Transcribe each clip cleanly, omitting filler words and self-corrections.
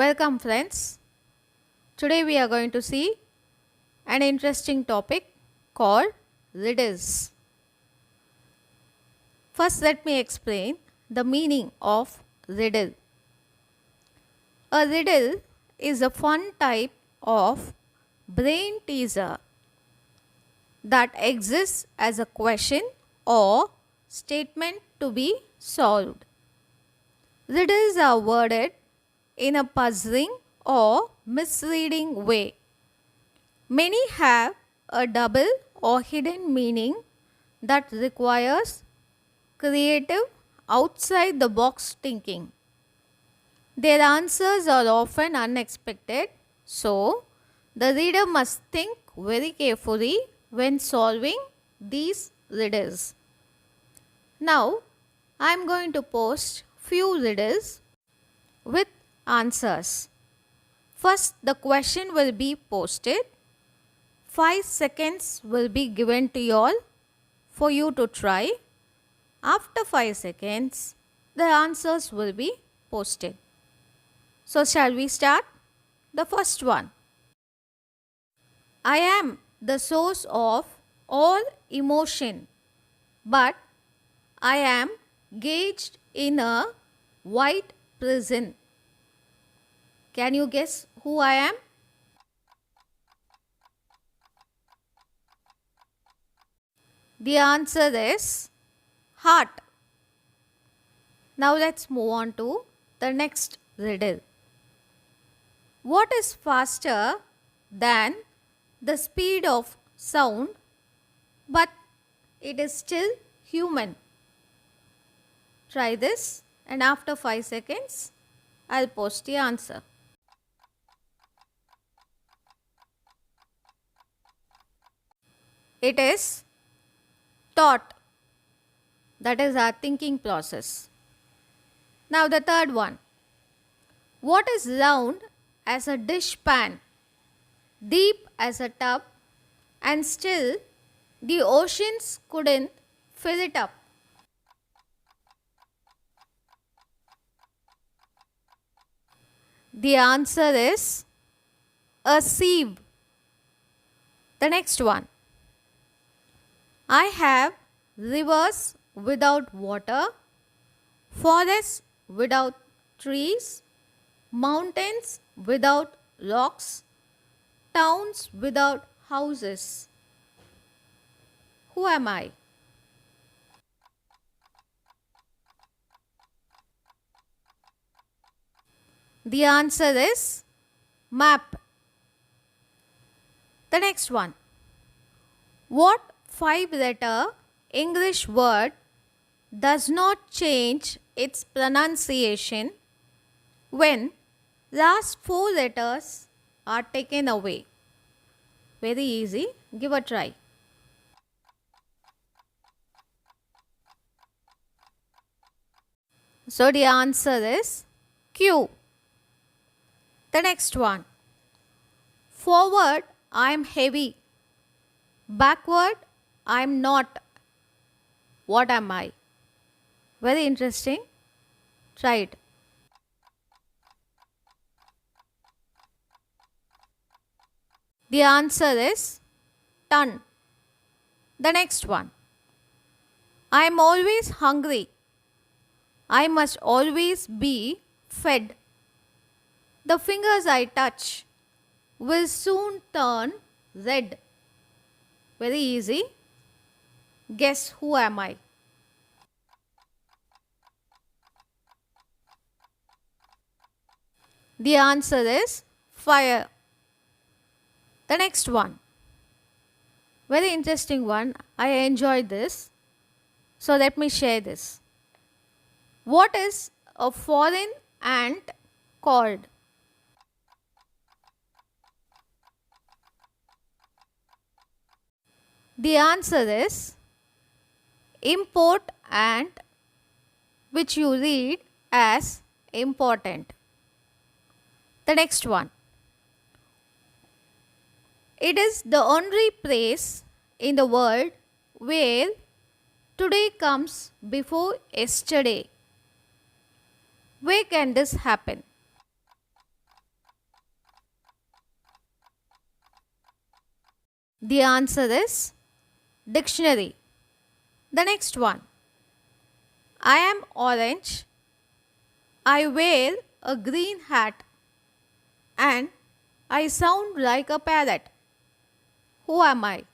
Welcome, friends. Today we are going to see an interesting topic called riddles. First, let me explain the meaning of riddle. A riddle is a fun type of brain teaser that exists as a question or statement to be solved. Riddles are worded in a puzzling or misleading way. Many have a double or hidden meaning that requires creative, outside the box thinking. Their answers are often unexpected, so the reader must think very carefully when solving these riddles. Now, I am going to post few riddles with answers. First, the question will be posted. 5 seconds will be given to you all for you to try. After 5 seconds, the answers will be posted. So, shall we start? The first one. I am the source of all emotion, but I am caged in a white prison. Can you guess who I am? The answer is heart. Now let's move on to the next riddle. What is faster than the speed of sound, but it is still human? Try this, and after 5 seconds, I'll post the answer. It is thought. That is our thinking process. Now the third one. What is round as a dish pan, deep as a tub, and still the oceans couldn't fill it up? The answer is a sieve. The next one. I have rivers without water, forests without trees, mountains without rocks, towns without houses. Who am I? The answer is map. The next one. What 5-letter English word does not change its pronunciation when last 4 letters are taken away? Very easy. Give a try. So the answer is Q. The next one. Forward, I am heavy. Backward, I am not. What am I? Very interesting. Try it. The answer is ton. The next one. I am always hungry. I must always be fed. The fingers I touch will soon turn red. Very easy. Guess who am I? The answer is fire. The next one. Very interesting one. I enjoyed this. So let me share this. What is a foreign ant called? The answer is import ant, which you read as important. The next one. It is the only place in the world where today comes before yesterday. Where can this happen? The answer is dictionary. The next one. I am orange. I wear a green hat and I sound like a parrot. Who am I?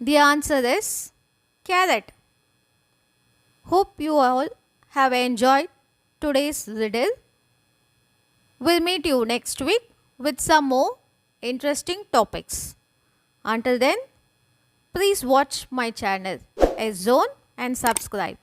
The answer is carrot. Hope you all have enjoyed today's riddle. We'll meet you next week with some more interesting topics. Until then, please watch my channel, S Zone, and subscribe.